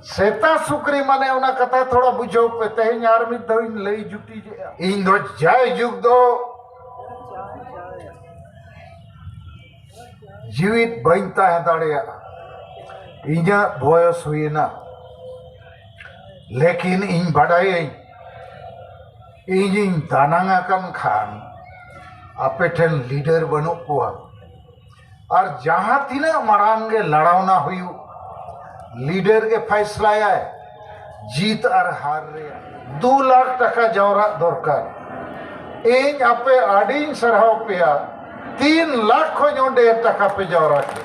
सेता सुक्री माने उना कथा थोड़ा बुझो पे तेहन यार मी दो इन लई जुटी जे इन दो जाय जुग दो जीवित बइनता है दाड़िया इन्या बयस हुईना लेकिन इन बड़ाई इन दानांगा कम खान आपे ठेन लीडर बनो कुआ और जहां तीना मरांगे लड़ावना हुई लीडर के फैसला है जीत और हार रे 2 लाख टका जवरा दरकार इन आपे आडिन सरहाव पेया 3 लाख को जोंडे टका पे जवरा के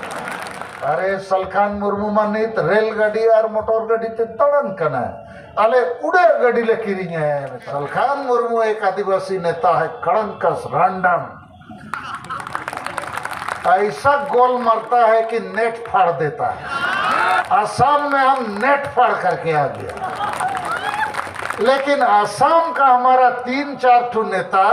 अरे सलखान मुर्मू मानित रेलगाड़ी और मोटर गाड़ी ते तड़न कना अले उड़े गाड़ी ले किरिंग है सलखान मुर्मू एक आदिवासी नेता है कड़ंकस रैंडम ऐसा गोल मारता है कि नेट फाड़ देता है। असम में हम नेट फाड़ करके आ गया लेकिन असम का हमारा 3-4 ठो नेता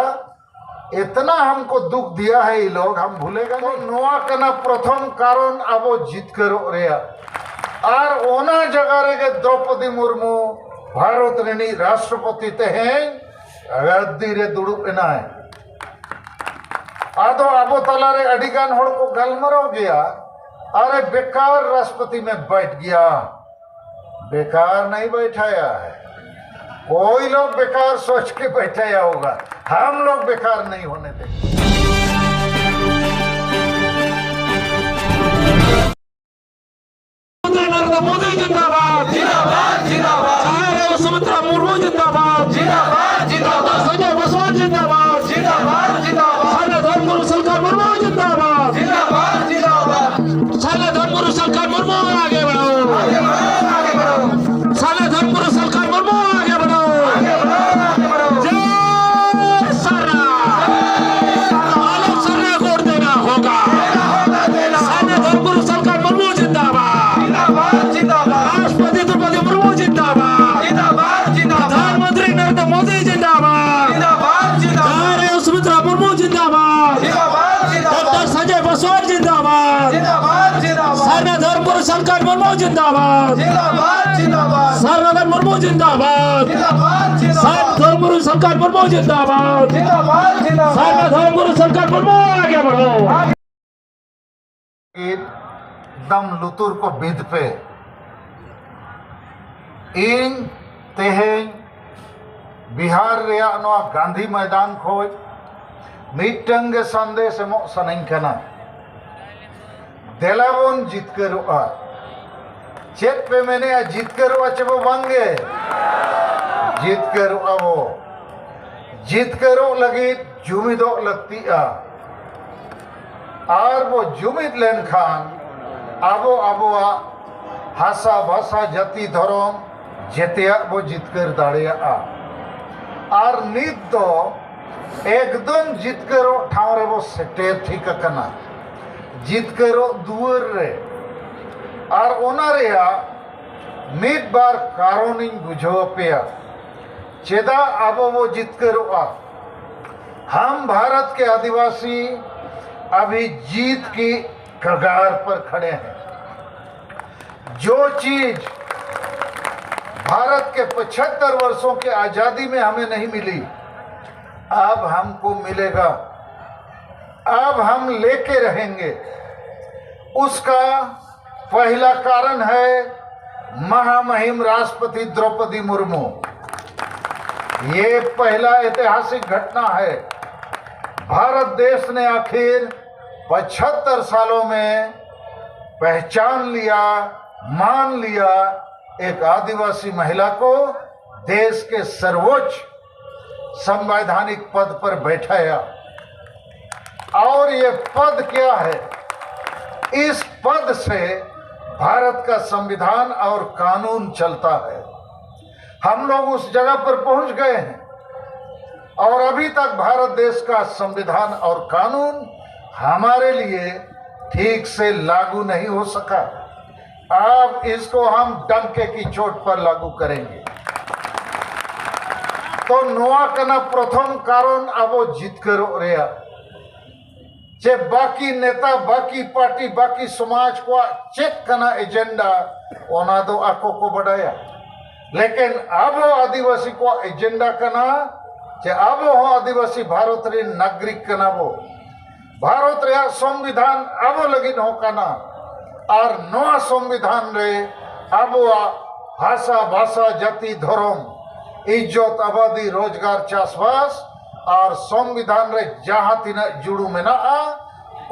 इतना हमको दुख दिया है ये लोग हम भूलेगा नहीं। नोआ कना प्रथम कारण अब जीत करो रे और ओना जगह रे द्रौपदी मुर्मू भारत रेनी राष्ट्रपति ते हैं गद्दी रे दुड़ुब एना है आदो अब तला रे अडिगान होड़ को गलमरो गया अरे बेकार राष्ट्रपति में बैठ गया बेकार नहीं बैठाया है कोई लोग बेकार सोच के बैठाया होगा हम लोग बेकार नहीं होने देंगे। मोदी जिंदाबाद जिंदाबाद जिंदाबाद सुमित्रा मुर्मू जिंदाबाद जिंदाबाद जिंदाबाद संजय बसवान जिंदाबाद जिंदाबाद जिंदाबाद धर्मगुरु सरकार मुर्मू जिंदाबाद जिंदाबाद जिंदाबाद साले धर्मगुरु सरकार मुर्मू आगे बढ़ो आगे बढ़ो आगे बढ़ो साले धर्मगुरु सरकार मुर्मू आगे बढ़ो आगे बढ़ो आगे बढ़ो जय सरा आलोक सरा वोट देना होगा साले धर्मगुरु सरकार मुर्मू जिंदाबाद राष्ट्रपति द्रौपदी मुर्मू जिंदाबाद जिंदाबाद जिंदाबाद प्रधानमंत्री नरेंद्र मोदी जिंदाबाद जिंदाबाद जिंदाबाद सुमित्रा मुर्मू जिंदाबाद जिंदाबाद डॉक्टर संजय बसवान जिंदाबाद जिंदाबाद जिंदाबाद सारना धर्मगुरु सरकार मुर्मू जिंदाबाद जिंदाबाद जिंदाबाद सारना मुर्मू जिंदाबाद जिंदाबाद जिंदाबाद सारना धर्मगुरु सरकार मुर्मू जिंदाबाद जिंदाबाद जिंदाबाद सारना धर्मगुरु सरकार मुर्मू आगे बढ़ो दम लुतुर को बिद पे इन तेहें बिहार रे गांधी मैदान खोज मिटंग संदेश एमो सनई कना देलाबन जितकरोआ चेत पे मैंने जितकरोआ चेबो बांगे जितकरोआ वो जितकरो लगी जुमिदो लगती और वो जुमिद लेन खान आबो आबोआ हासा भाषा जाति धर्म जेतिया वो जितकर दाड़िया और नित दो एकदम जितकरो ठाव रे वो सेटेर ठीक कना जितकरो दुआर रे और ओना रेया मिद बार कारोनिंग बुझो पेया चेदा आबो वो जितकरो हम भारत के आदिवासी अभी जीत की कगार पर खड़े हैं। जो चीज भारत के 75 वर्षों के आजादी में हमें नहीं मिली अब हमको मिलेगा अब हम लेके रहेंगे। उसका पहला कारण है महामहिम राष्ट्रपति द्रौपदी मुर्मू। ये पहला ऐतिहासिक घटना है। भारत देश ने आखिर 75 सालों में पहचान लिया मान लिया एक आदिवासी महिला को देश के सर्वोच्च संवैधानिक पद पर बैठाया। और ये पद क्या है? इस पद से भारत का संविधान और कानून चलता है। हम लोग उस जगह पर पहुंच गए हैं और अभी तक भारत देश का संविधान और कानून हमारे लिए ठीक से लागू नहीं हो सका। अब इसको हम डंके की चोट पर लागू करेंगे। तो नोआ कना प्रथम कारण अब जीत करो रेया जे बाकी नेता बाकी पार्टी बाकी समाज को चेक कना एजेंडा ओना दो आको को बढ़ाया लेकिन अब आदिवासी को एजेंडा करना जे अब हो आदिवासी भारत रे नागरिक करना वो भारत रे संविधान अब लगी हो करना और नवा संविधान रे अब भाषा भाषा जाति धर्म इज्जत आबादी रोजगार चाषबास और संविधान रे जहां तीना जुड़ू मेना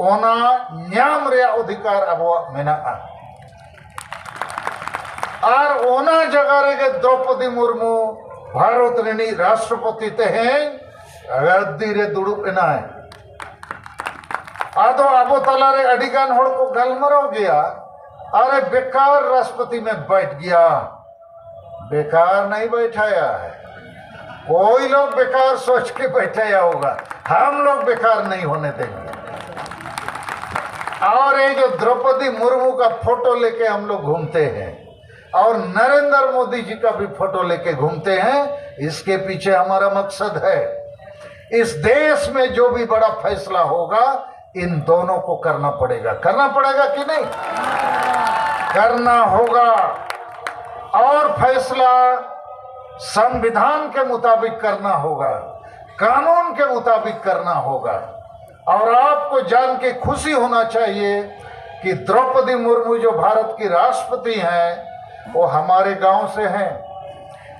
ओना न्याम रे अधिकार अब मेना और ओना जगह रे द्रौपदी मुर्मू भारत रेनी राष्ट्रपति तेहें गद्दी रे दुड़ुब एनाय आदो आबो तला रे अडिगान होड़ को गलमराव गया अरे बेकार राष्ट्रपति में बैठ गया बेकार नहीं बैठाया है कोई लोग बेकार सोच के बैठाया होगा हम लोग बेकार नहीं होने देंगे और ये जो द्रौपदी मुर्मू का फोटो लेके हम लोग घूमते हैं और नरेंद्र मोदी जी का भी फोटो लेके घूमते हैं इसके पीछे हमारा मकसद है इस देश में जो भी बड़ा फैसला होगा इन दोनों को करना पड़ेगा कि नहीं करना होगा और फैसला संविधान के मुताबिक करना होगा कानून के मुताबिक करना होगा और आपको जान के खुशी होना चाहिए कि द्रौपदी मुर्मू जो भारत की राष्ट्रपति हैं वो हमारे गांव से हैं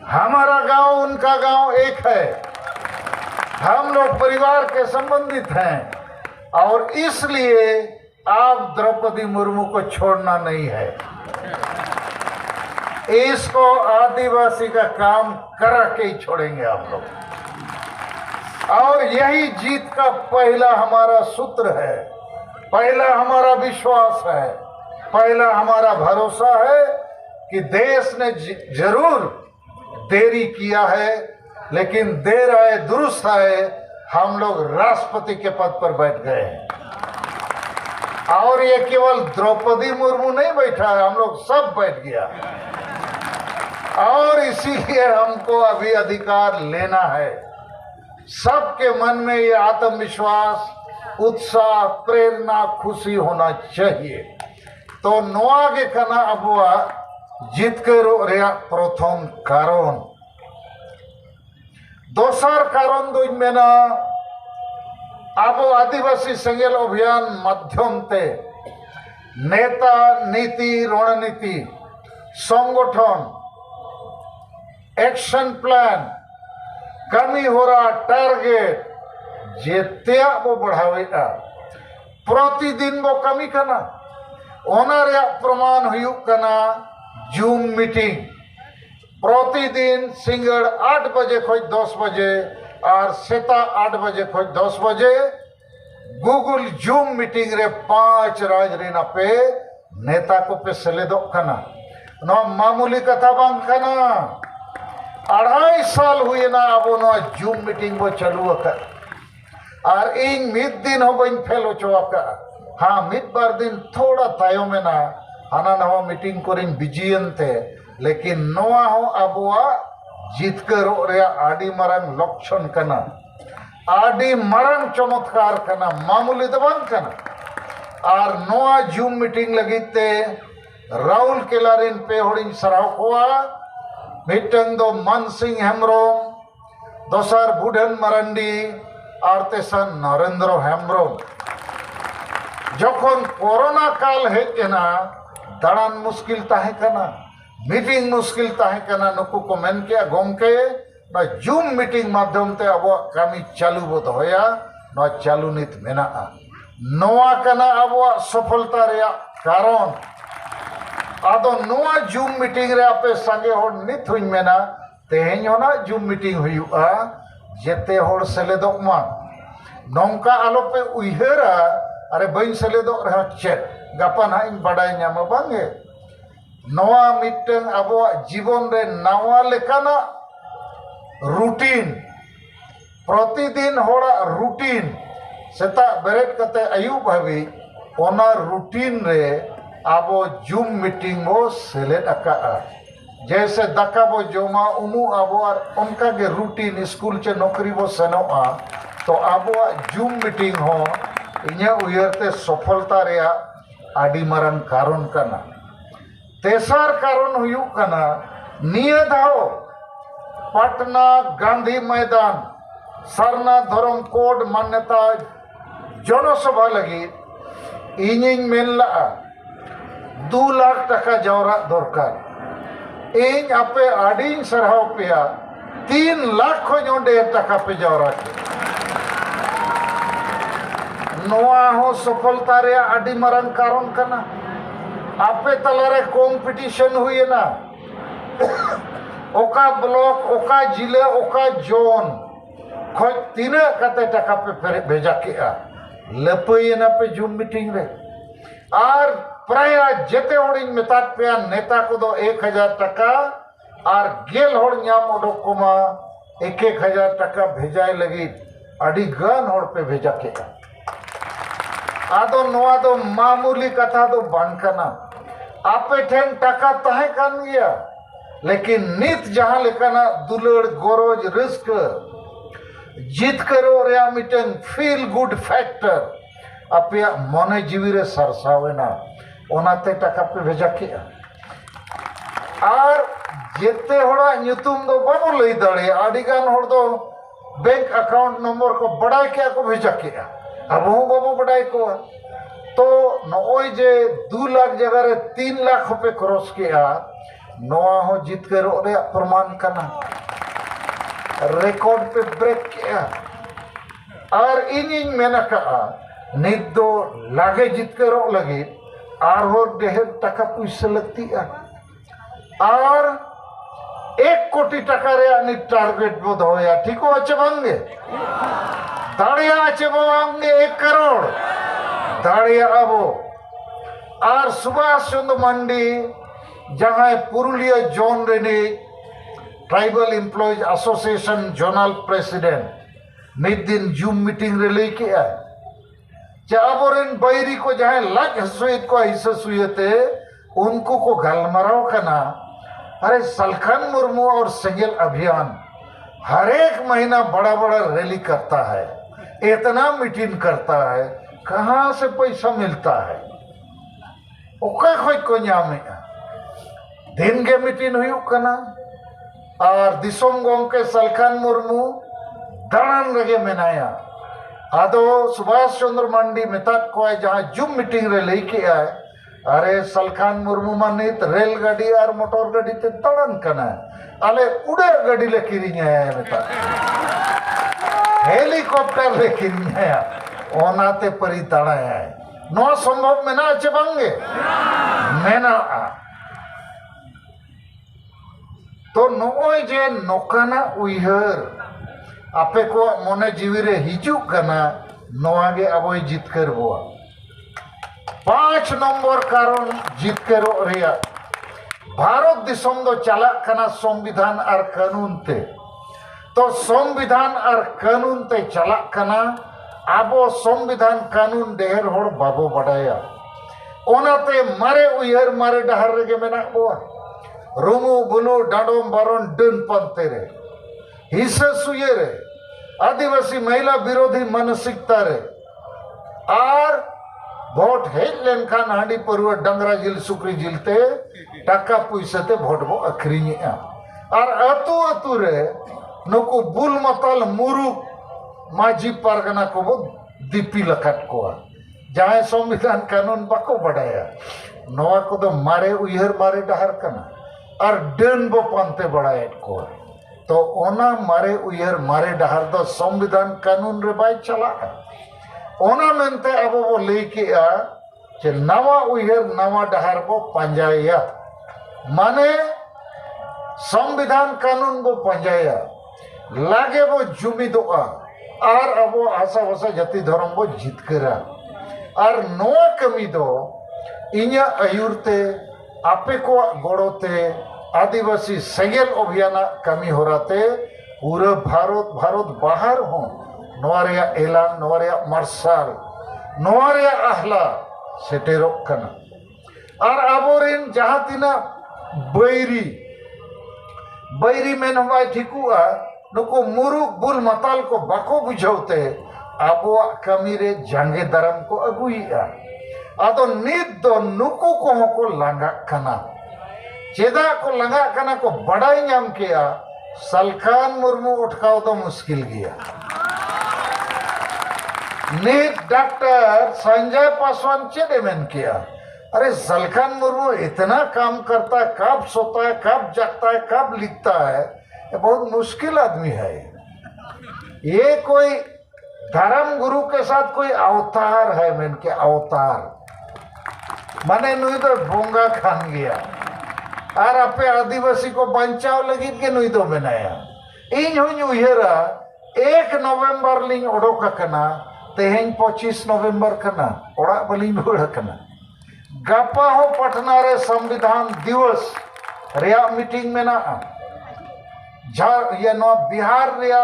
हमारा गांव उनका गांव एक है हम लोग परिवार के संबंधित हैं और इसलिए आप द्रौपदी मुर्मू को छोड़ना नहीं है इसको आदिवासी का काम करा के ही छोड़ेंगे आप लोग और यही जीत का पहला हमारा सूत्र है पहला हमारा विश्वास है पहला हमारा भरोसा है कि देश ने जरूर देरी किया है लेकिन देर आए दुरुस्त आए हम लोग राष्ट्रपति के पद पर बैठ गए हैं और ये केवल द्रौपदी मुर्मू नहीं बैठा है हम लोग सब बैठ गया और इसीलिए हमको अभी अधिकार लेना है सबके मन में ये आत्मविश्वास उत्साह प्रेरणा खुशी होना चाहिए तो नोआगे कना अबुआ जितकरो रेया प्रथम कारण दोसर कारण दुई मेना आबो आदिवासी सेंगेल अभियान माध्यम ते नेता नीति रणनीति संगठन एक्शन प्लान कमी हो रहा टारगेट जेते वो बढ़ावेगा प्रतिदिन वो कमी करना ओना रे प्रमाण हुयुक करना जूम मीटिंग प्रतिदिन सिंगड़ 8 बजे खोज 10 बजे और सेता 8 बजे खोज 10 बजे गूगल जूम मीटिंग रे 5 राजरीना पे नेता को पे सेलेदो कना नो मामूली कथा बांग कना 2.5 साल हुए ना अब नो जूम मीटिंग वो चालू कर और इन मिद दिन हो बन फेल चोका हाँ मिद बार दिन थोड़ा तायो में ना हाना नवा मीटिंग करिन बिजियन थे लेकिन नवा हो अबुआ जितकरो रे आडी मरंग लक्षण कना आडी मरंग चमत्कार कना मामूली तो बंग कना और नवा जूम मीटिंग लगिते राहुल केलारिन पे होड़िन सराव कोआ मिटंग दो मन सिंह हेम्ब्रोम दोसर बुढ़न मरंडी और तेसर नरेंद्र हेम्ब्रोम जखन कोरोना काल हेजना दाड़ान मुश्किल ताहे कना मीटिंग मुश्किल ताहे कना नुकु को मेन के गोमके ना जूम मीटिंग माध्यम ते अब कामी चालू बो होया ना चालू नित मेना नोआ कना अब सफलता रे कारण आदो नोआ जूम मीटिंग रे आपे संगे होड़ नित हुई मेना तेहें होना जूम मीटिंग हुआ जेते होड़ सेलेदो मा नौका आलो पे उइहेरा अरे बइन सेलेदो रहा चेक गापा ना इन बड़ाई न्यामा बांगे नवा मिट्टन अबो जीवन रे नवा लेकाना रूटीन प्रतिदिन होड़ा रूटीन सेता बेरेट कते आयु भावी ओना रूटीन रे आबो जूम मीटिंग बो सेलेद अका जैसे दाका बो जोमा उमु आबो और उनका के रूटीन स्कूल चे नौकरी बो सेनोआ तो आबो जूम मीटिंग हो इन्हें उयरते सफलता रे आडी मरन कारण कना तेसार कारण हुयुक कना निया धाव पटना गांधी मैदान सरना धर्म कोड मान्यता जनसभा लगी इनिंग मेन लगा 2 लाख टका जवरा दरकार इन आपे आडिंग सरहाव पेया 3 लाख खो ढेर टका पे जवरा के नोआ हो सफलता रे आदि मरंग कारण कना आपे तलारे कंपटीशन हुई ना ओका ब्लॉक ओका जिले ओका जोन खोज तीना कते टका पे भेजा के लपई ना पे जूम मीटिंग रे और प्राय जेते होड़िन मेतात पे नेता को दो 1000 टका और गेल होड़ न्याम ओडोक कोमा 1,000 टका भेजाय लगी अड़ी गन होड़ पे भेजा के आदो नोआ दो मामूली कथा दो बानकना आपे ठेन टका तहे कान गया लेकिन नित जहां लेकाना दुलड़ गोरोज रिस्क जीत करो रे मिटन फील गुड फैक्टर आपे मने जीवी रे सरसावेना ओनाते टका पे भेजा के और जेते होड़ा ᱧᱩᱛᱩᱢ दो बाबो लई दाड़े आडिगान होड़ दो बैंक अकाउंट नंबर को बड़ाई के को भेजा के अब हूँ बाबू बड़ाई को तो नोई जे 2 लाख जगह रे 3 लाख रुपए क्रॉस किया नोआ हो जीत कर प्रमाण करना रिकॉर्ड पे ब्रेक किया और इन मेना का नित दो लागे जीत कर लगे और ढेर टका पैसा लगती है और 1 कोटी टका रे टारगेट बोध होया ठीक हो अच्छे बंगे दाड़िया अच्छे बोंगे 1 करोड़ दाड़िया अबो और सुभाष चंद्र मंडी जहां पुरुलिया जोन रेनी tribal employees association zonal president नित दिन जूम मीटिंग रे ले के आए चाबोरेन बैरी को जहां लग हसुइत को हिस्सा सुयते उनको को गलमराव करना अरे सलखन मुर्मू और सेंगेल अभियान हर एक महीना बड़ा बड़ा रैली करता है इतना मीटिंग करता है कहां से पैसा मिलता है ओका खोज को ᱧᱟᱢᱮ दिन के मीटिंग हुई कना और दिसोम गोमके सलखन मुर्मू दाड़ान रगे मेनाया आदो सुभाष चंद्र मंडी मेतात को जहां जूम मीटिंग रे लेके आए अरे सलखन मुर्मू मानित रेलगाड़ी और मोटर गाड़ी ते दाड़ान कना आले उड़े गाड़ी ले किरिंग है मेता हेलीकॉप्टर ले किरिंग है ओनाते परी दाड़ा है नो संभव मेना अच्छे बंगे मेना तो नोय जे नोकाना उइहर आपे को मने जीवी रे हिजू कना नोआगे अबोय जीत कर बोआ 5 नंबर कारण जीत कर रिया भारत दिसम दो चला कना संविधान और कानून ते तो संविधान और कानून ते चला कना आबो संविधान कानून ढेर होड़ बाबो बड़ाया ओनाते मारे उइहर मारे डहर रे मेना बोआ रुमु बुलु डांडोम बारोन डन पंते रे हिस्सा सुये रे आदिवासी महिला विरोधी मानसिकता रे और वोट हेज लेनखान हांडी परवा डंगरा जिल सुक्री जिलते टाका पैसा ते वोट बो अखरीनी और अतु अतु रे नुकु बुल मतल मुरु माजी पारगना को वो दीपी लकट को जहां संविधान कानून बाको बढ़ाया नवा को तो मारे उइहर मारे डहर कना और डन बो पंते बढ़ाए को तो ओना मारे उइहर मारे डहर दो संविधान कानून रे बाय चला ओना मेनते अब वो लेके आ जे नवा उइहर नवा डहर बो पंजाया माने संविधान कानून बो पंजाया लागे वो जुमिदोआ और अब आशा वसा जाति धर्म बो जीत करा और नोआ कमी दो इन्या अयुरते आपे को गोड़ोते आदिवासी सेंगेल अभियान कमी हो रहते पूरे भारत बाहर हो नोरिया एलान नोरिया मार्शल नोरिया आहला सेटेरो कना और आबोरेन जहां तिना बैरी में नवाई ठिकुआ नुको मुरुक बुल मताल को बाको बुझौते आबो कमी रे जंगे दरम को अगुइया आदो नित दो नुको को लांगा कना चेदा को लगा कना को बड़ाई नाम किया सलखान मुर्मू उठकाव तो मुश्किल गया नीट डॉक्टर संजय पासवान चेदे में किया अरे सलखान मुर्मू इतना काम करता है कब सोता है कब जागता है कब लिखता है ये बहुत मुश्किल आदमी है ये कोई धर्म गुरु के साथ कोई अवतार है मैं के अवतार माने नुई तो बोंगा खान गया और अपे आदिवासी को बचाव लगी के नुई तो बनाया इन हुई उयरा 1 नवंबर लिंग ओडोक कना तेहें 25 नवंबर कना ओड़ा बलिंग होड़ कना गपा हो पटना रे संविधान दिवस रिया मीटिंग में ना ये नो बिहार रिया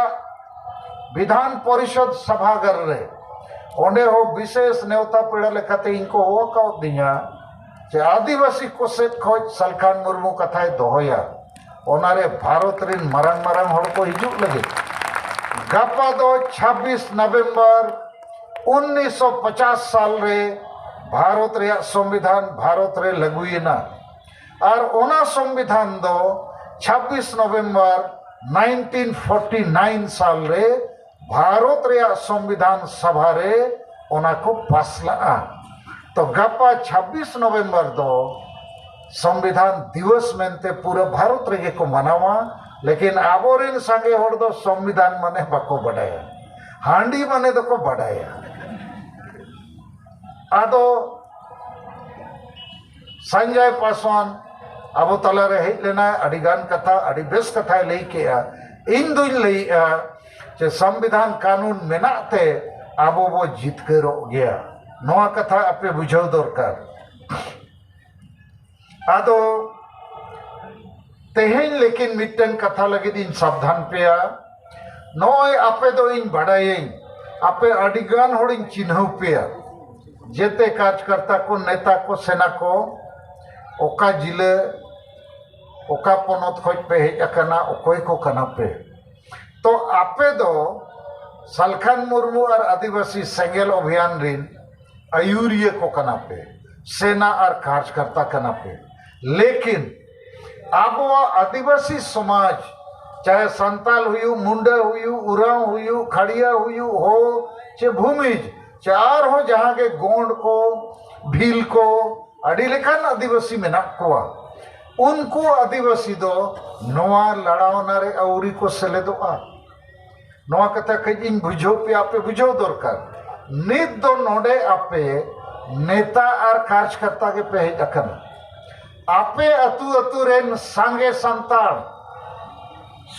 विधान परिषद सभागार रे ओंडे हो विशेष नेवता पेड़ा लेखाते इनको हो का दिया जे आदिवासी को से खोज सलखान मुर्मू कथाय दोहया ओनारे भारत रिन मरंग मरंग होड़ को हिजुक लगे गपा दो 26 नवंबर 1950 साल रे भारत रे संविधान भारत रे लगुइना और ओना संविधान दो 26 नवंबर 1949 साल रे भारत रे संविधान सभा रे ओना को पासला तो गपा 26 नवंबर दो संविधान दिवस मेनते पूरा भारत रे को मनावा लेकिन आबोरिन संगे होड़ दो संविधान माने बाको बढ़ाया हांडी माने दो को बढ़ाया आदो संजय पासवान अब तला रे हेज लेना अडिगान कथा अडि बेस कथा लई केया इन दुई लई जे संविधान कानून मेनाते आबो बो जितकर गया नवा कथा अपे बुझाव दरकार आदो तेहेन लेकिन मिटन कथा लगे इन सावधान पेया नय आपे दो इन बड़ाई आपे अडिगान होड़ इन चिन्ह पेया जेते कार्यकर्ता को नेता को सेना को ओका जिले ओका पनत खोज पे हेज अकना ओकोय को कना पे तो आपे दो सलखान मुर्मू और आदिवासी सेंगेल अभियान रिन आयुरिय को कना पे सेना और कार्यकर्ता कना पे लेकिन अब आदिवासी समाज चाहे संताल हुई मुंडा हुई उराव हुई खड़िया हुई हो चे भूमिज चार हो जहाँ के गोंड को भील को अड़ी लेखान आदिवासी में नाकुआ उनको आदिवासी दो नवा लड़ावना रे औरी को सेलेदोआ नवा कथा कजिन बुझो पे आपे बुझो दरकार नित दो नोडे आपे नेता और कार्यकर्ता के पे हेज अकना आपे अतु अतु रेन सांगे संताल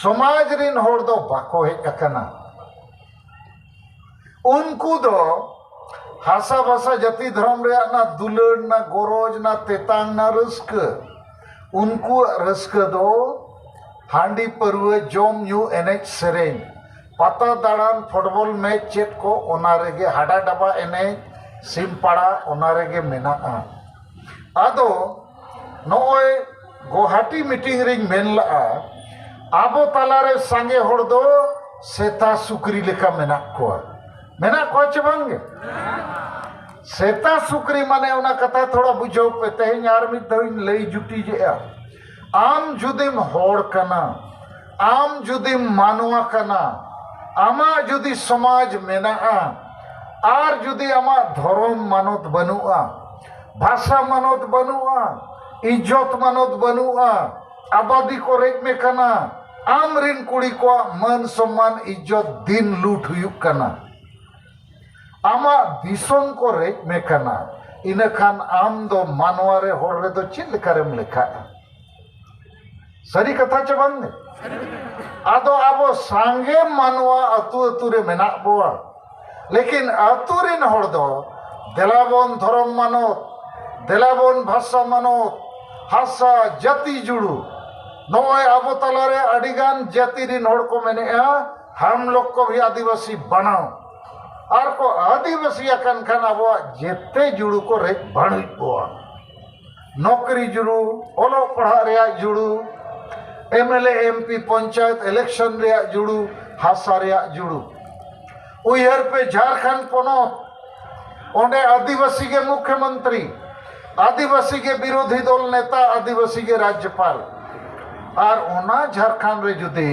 समाज रिन होड़ दो बाको हेज अकना उनको दो हासा भाषा जाति धर्म रे ना दुलड़ ना गोरोज ना तेतांग ना रस्क उनको रस्क दो हांडी परवे जोम न्यू एनेज सेरेन पता दाड़ान फुटबॉल मैच चेत को ओनारेगे हाडा डबा एनेज सिमपाड़ा ओनारेगे मेना आदो नोय गुवाहाटी मीटिंग रिंग मेन ला आबो तालारे सांगे होड़ दो सेता सुकरी लेका मेना को चे बांगे सेता सुकरी माने उना कथा थोड़ा बुझो पे तेहें यार मिद दविन लई जुटी जे आम जुदिम होड़ कना आम जुदिम मानवा कना आमा जुदी समाज मेना आर जुदी आमा धर्म मानत बनुआ भाषा मानत बनुआ इज्जत मानत बनुआ आबादी को रेक में कना आम रिन कुड़ी को मन सम्मान इज्जत दिन लूट हुयुक कना आमा दिसोम को रेक में कना इन खान आम दो मानवारे होड़ रे दो चिल लेखारेम लेखा सरी कथा चे बांगे आदो आबो सांगे मानवा अतु अतु रे मेना बोआ लेकिन अतु रिन होड़ दो देलाबोन धर्म मानत देलाबोन भाषा मानत हासा जाति जुड़ू नोय आबो तलारे अडिगान जाति रिन होड़ को मैंने हम लोग को भी आदिवासी बनाओ और को आदिवासी अकन खान अब जेते जुड़ू को रे भण नौकरी जुड़ू ओलो पढ़ा रे जुड़ू एमएलए एमपी पंचायत इलेक्शन रे जुड़ू हासा रे जुड़ू उयर पे झारखंड पनो ओंडे आदिवासी के मुख्यमंत्री आदिवासी के विरोधी दल नेता आदिवासी के राज्यपाल और ओना झारखंड रे जुदे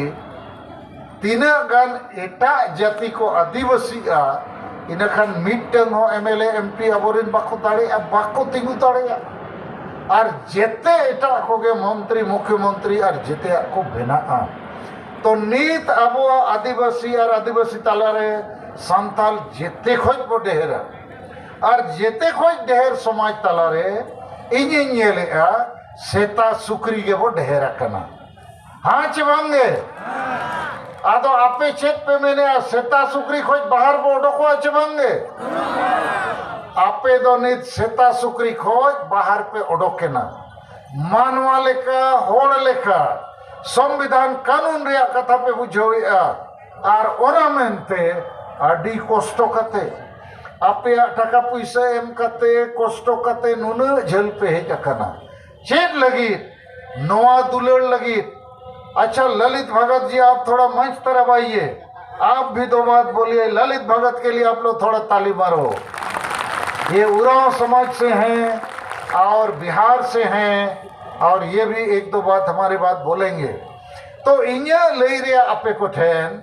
तीना गान एटा जाति को आदिवासी इनखान मिटन हो एमएलए एमपी अबोरिन बाको दाड़े बाको तिंगु दाड़े और जेते एटा कोगे मंत्री मुख्यमंत्री और जेते को बेना तो नीत अबो आदिवासी और आदिवासी तालारे सांताल जेते खोज बो ढेर और जेते खोज ढेर समाज तालारे इᱧ ñेलेआ सेता सुक्री के बो ढेर कना हाँ चे बांगे आदो आपे चेक पे मैंने सेता सुक्री खोज बाहर बो ओडोको चे बांगे आपे दो नित सेता सुक्री खोज बाहर पे ओडोकेना मानवा लेका होड़ लेका संविधान कानून रे कथा पे बुझोया और ओना मेनते आडी कष्ट कते आपे टाका पैसा एम कते कष्ट कते नुना झेल पे हेज अकना चेक लगी नोआ दुलड़ लगी। अच्छा ललित भगत जी आप थोड़ा मंच तरफ आइए, आप भी दो बात बोलिए। ललित भगत के लिए आप लोग थोड़ा ताली मारो। ये उरांव समाज से हैं और बिहार से हैं और ये भी एक दो बात हमारी बात बोलेंगे। तो इन्या लई रे आपे को ठेन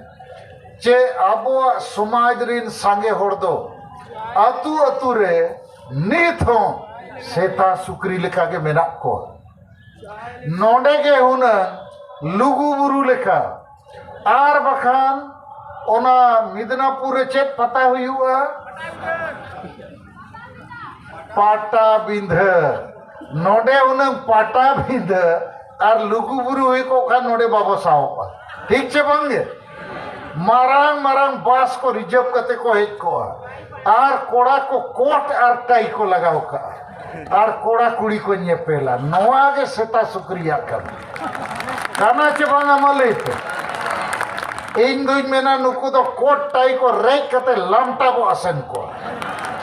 चे आबो समाज रिन सांगे होड़ दो अतु अतु रे नीत हो सेता सुक्री लेका के मेना को नोडे के हुना लुगु बुरु लेका आर बखान ओना मिदनापुर चेत पता हुआ पाटा बिंध नोडे उन पाटा बिंध और लुगु बुरु हुई को का नोडे बाबा साओ पा ठीक छे बंगे मारांग मारांग बास को रिजर्व करते को हेज को आर कोड़ा को कोट और टाई को लगाओ का और कोड़ा कुड़ी को nye पेला नोआ के सेता सुक्रिया कर काना चे बांगा मलित इन दुई मेना नुकु तो कोट टाई को रेक करते लमटा को असन को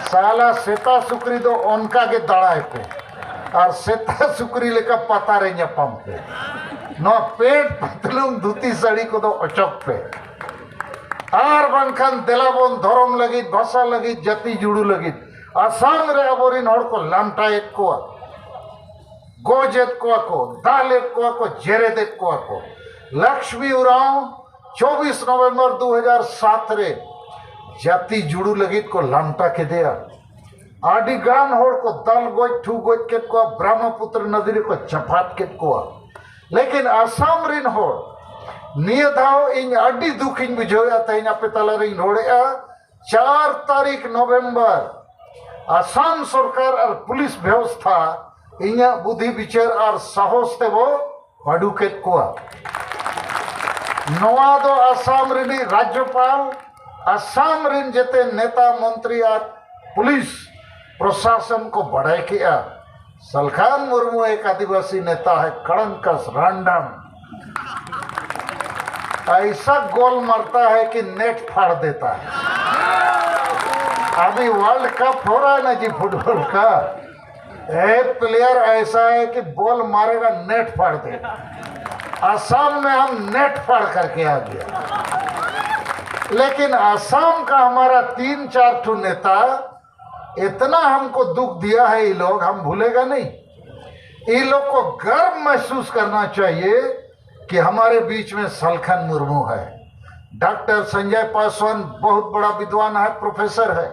साला सेता सुक्री दो उनका के दड़ाए पे और सेता सुक्री लेका पता रे न्यापम पे नो पेट पतलून धुती साड़ी को दो अचक पे आर बनखान देलाबोन धर्म लगी भाषा लगी जाति जुड़ू लगी आसाम रे अबोरिन हड़ को लामटा एक को गोजेत को दालेत को जेरेदेत को लक्ष्मी उरांव 24 नवंबर 2007 रे जाति जुड़ू लगी को लामटा के दिया आदि गान हड़ को दल गोज ठू गोज के को ब्रह्मपुत्र नदी को चपात के को लेकिन आसाम रिन हड़ निया दाव इन अड्डी दुख इन बुझोया तेना पे तला रे नोड़ेया 4 तारीख नवंबर आसाम सरकार और पुलिस व्यवस्था इन्या बुद्धि विचार और साहस ते वो पाडुकेत को नोआ दो आसाम रिनी राज्यपाल आसाम रिन जेते नेता मंत्री और पुलिस प्रशासन को बढ़ाए किया। सलखान मुर्मू एक आदिवासी नेता है कड़ंकस रैंडम ऐसा गोल मारता है कि नेट फाड़ देता है। अभी वर्ल्ड कप हो रहा है ना जी फुटबॉल का एक प्लेयर ऐसा है कि बॉल मारेगा नेट फाड़ देगा। असम में हम नेट फाड़ करके आ गया लेकिन असम का हमारा 3-4 ठो नेता इतना हमको दुख दिया है ये लोग हम भूलेगा नहीं। ये लोग को गर्व महसूस करना चाहिए कि हमारे बीच में सलखन मुर्मू है। डॉक्टर संजय पासवान बहुत बड़ा विद्वान है, प्रोफेसर है,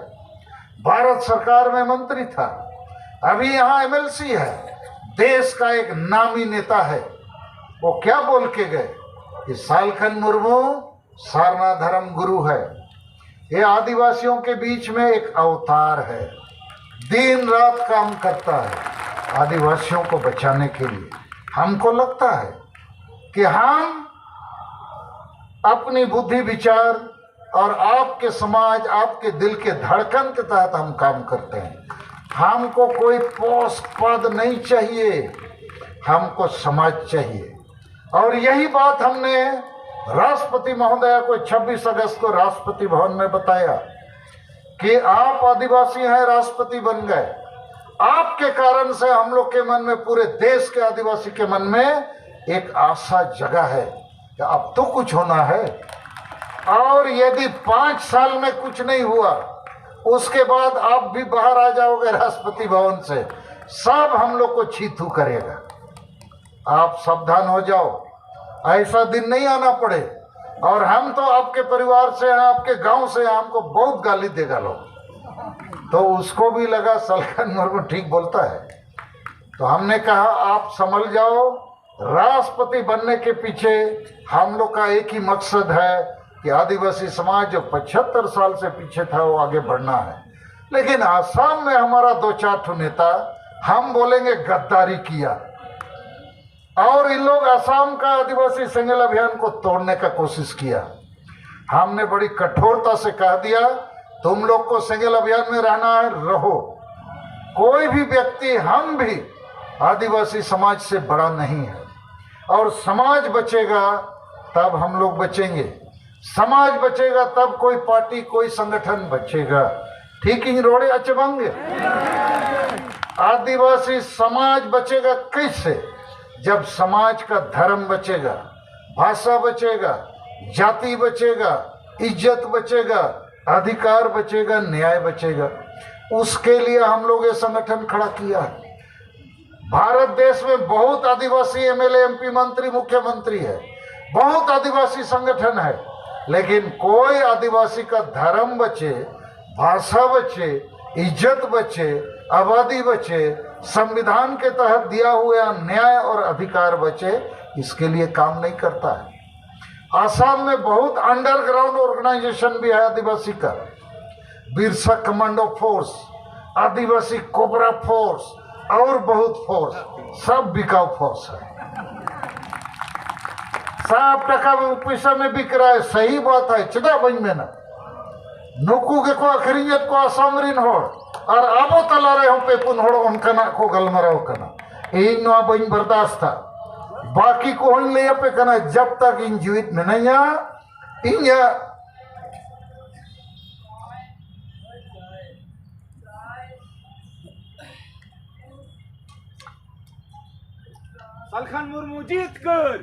भारत सरकार में मंत्री था, अभी यहाँ एमएलसी है, देश का एक नामी नेता है। वो क्या बोल के गए कि सलखन मुर्मू सारना धर्म गुरु है, ये आदिवासियों के बीच में एक अवतार है, दिन रात काम करता है आदिवासियों को बचाने के लिए। हमको लगता है कि हम अपनी बुद्धि विचार और आपके समाज आपके दिल के धड़कन के तहत हम काम करते हैं। हमको कोई पोस्ट पद नहीं चाहिए, हमको समाज चाहिए। और यही बात हमने राष्ट्रपति महोदय को 26 अगस्त को राष्ट्रपति भवन में बताया कि आप आदिवासी हैं, राष्ट्रपति बन गए, आपके कारण से हम लोग के मन में, पूरे देश के आदिवासी के मन में एक आशा जगा है कि अब तो कुछ होना है। और यदि 5 साल में कुछ नहीं हुआ उसके बाद आप भी बाहर आ जाओगे राष्ट्रपति भवन से, सब हम लोग को छीथू करेगा। आप सावधान हो जाओ, ऐसा दिन नहीं आना पड़े। और हम तो आपके परिवार से हैं, आपके गांव से हैं, हमको बहुत गाली देगा लोग। तो उसको भी लगा सलखन मुर्मू ठीक बोलता है। तो हमने कहा आप समझ जाओ, राष्ट्रपति बनने के पीछे हम लोग का एक ही मकसद है कि आदिवासी समाज जो 75 साल से पीछे था वो आगे बढ़ना है। लेकिन आसाम में हमारा 2-4 नेता हम बोलेंगे गद्दारी किया, और इन लोग आसाम का आदिवासी सेंगेल अभियान को तोड़ने का कोशिश किया। हमने बड़ी कठोरता से कह दिया तुम लोग को सेंगेल अभियान में रहना है, रहो। कोई भी व्यक्ति, हम भी आदिवासी समाज से बड़ा नहीं है। और समाज बचेगा तब हम लोग बचेंगे, समाज बचेगा तब कोई पार्टी कोई संगठन बचेगा। ठीक ही रोड़े अचबंगे। आदिवासी समाज बचेगा कैसे? जब समाज का धर्म बचेगा, भाषा बचेगा, जाति बचेगा, इज्जत बचेगा, अधिकार बचेगा, न्याय बचेगा। उसके लिए हम लोग ये संगठन खड़ा किया है। भारत देश में बहुत आदिवासी एमएलए, एमपी, मंत्री, मुख्यमंत्री है, बहुत आदिवासी संगठन है, लेकिन कोई आदिवासी का धर्म बचे, भाषा बचे, इज्जत बचे, आबादी बचे, संविधान के तहत दिया हुआ न्याय और अधिकार बचे, इसके लिए काम नहीं करता है। आसाम में बहुत अंडरग्राउंड ऑर्गेनाइजेशन भी है आदिवासी का, बिरसा कमांडो फोर्स, आदिवासी कोबरा फोर्स और बहुत फोर्स, सब बिकाऊ फोर्स है। 7 टका पैसा में बिक रहा है, सही बात है। चुदा बन में ना नुकू के को अखरियत को आसाम रिन होड़ और आबो तला रहे हो पे पुन होड़ उनका ना को गलमराव कना इन नो बन बर्दाश्त था। बाकी को हन ले पे कना जब तक इन जीवित में नहीं इन या सलखान मुर्मू जीत कर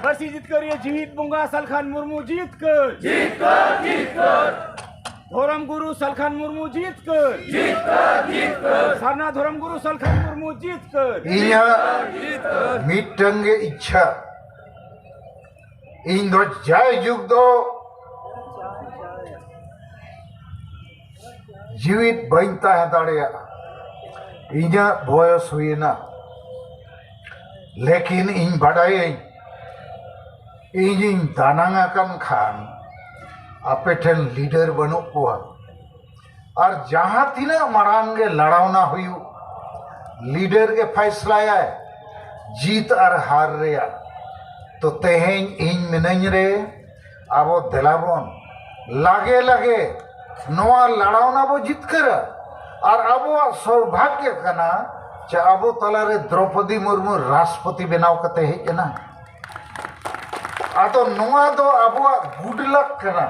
बसी जीत कर ये जीवित बुंगा सलखान मुर्मू जीत कर धोरम गुरु सलखान मुर्मू जीत कर सरना धोरम गुरु सलखान मुर्मू जीत कर इया मिटंगे इच्छा इन दो जाय जुग दो जीवित बनता है दाड़िया इन्या बयस हुई ना, लेकिन इन बड़ाई इन दानांगा कम खान अपेठन लीडर बनो कुआ और जहां तीना मरांगे लड़ावना हुई लीडर के फैसला है जीत और हार रेया। तो तेहें इन मिनज रे अब दिलाबन लागे लगे नवा लड़ावना वो जीत कर और अब सौभाग्य कना चा अब तलारे द्रौपदी मुर्मू राष्ट्रपति बनाव कते है ना। आतो नवा दो अब गुड लक कना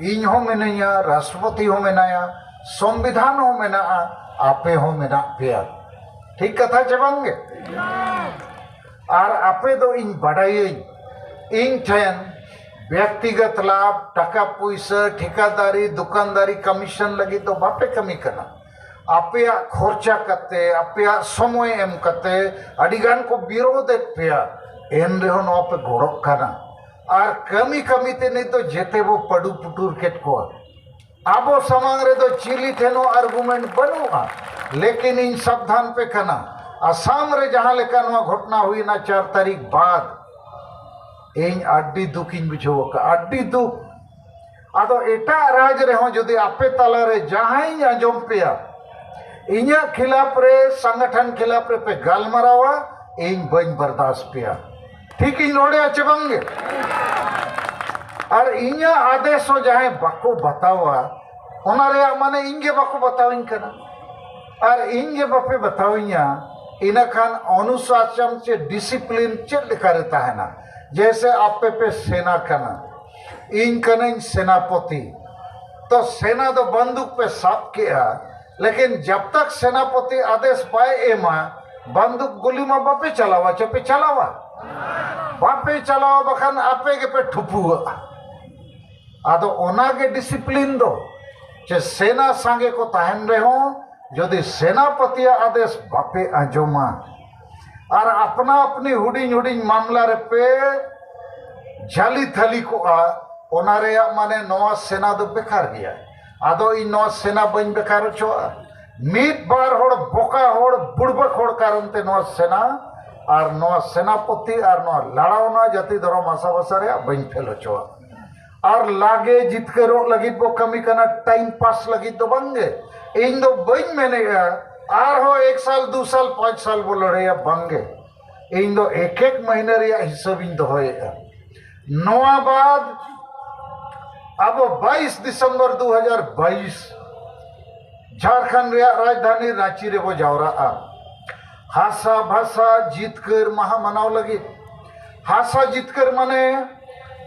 इन हो मेनया राष्ट्रपति हो मेनाया संविधान हो मेना आपे हो मेना पेया ठीक कथा चबांगे और आपे दो इन बड़ाई इन ठेन व्यक्तिगत लाभ टका पैसा ठेकेदारी दुकानदारी कमीशन लगी तो बापे कमी करना आपे खर्चा करते आपे समय एम करते अडिगान को विरोध पेया एन रेहो नो पे गोड़क करना और कमी कमी ते नहीं तो जेते वो पड़ू पुटूर केट को आबो समांग रे तो चिली थे नो आर्गुमेंट बनूगा। लेकिन इन सावधान पे करना आसाम रे जहां लेका नो घटना हुई ना 4 तारीख बाद इन अड्डी दुख इन बुझो का अड्डी दुख आदो एटा राज रे हो जदि आपे तला रे जहां ही आजम पेया इन्या खिलाफ रे संगठन खिलाफ रे पे गालमरावा इन बन बर्दाश्त पेया ठीक इन रोड़े अचबंगे और इन्या आदेश हो जाए बाको बतावा उनारे माने इंगे बाको बताविन कना और इंगे बापे बताविया इना खान अनुशासन से डिसिप्लिन चेक लिखा रहता है ना। जैसे आपे पे सेना कना इन कना सेनापति तो सेना तो बंदूक पे साप किया, लेकिन जब तक सेनापति आदेश पाए एमा बंदूक गोली में बापे चलावा चपे चलावा बापे चलावा बखान आपे के पे ठुपू आदो ओना के डिसिप्लिन दो चे सेना संगे को तहन रहे हो यदि सेनापति आदेश बापे आजमा और अपना अपनी हुडिंग हुडिंग मामला रे पे झाली थाली को माने नवा सेना दो बेकार गया आदो इन नवा सेना बन बेकार चो मीट बार होड़ बोका होड़ बुड़बक होड़ कारण ते नवा सेना और नवा सेनापति और नवा लड़ावना जाति धर्म आशा भाषा रे बन फेलो चो और लागे जितकरो लगित बो कमी करना टाइम पास लगित दो बंगे इन दो बन मैंने और हो 1 साल 2 साल 5 साल वो लड़े बंगे इन दो एक महीने रे हिसाब इन दो नवा बाद अब 22 दिसंबर 2022 झारखंड रे राजधानी रांची रे वो जावरा हासा भाषा जीतकर महा मनाव लगे हासा जीतकर माने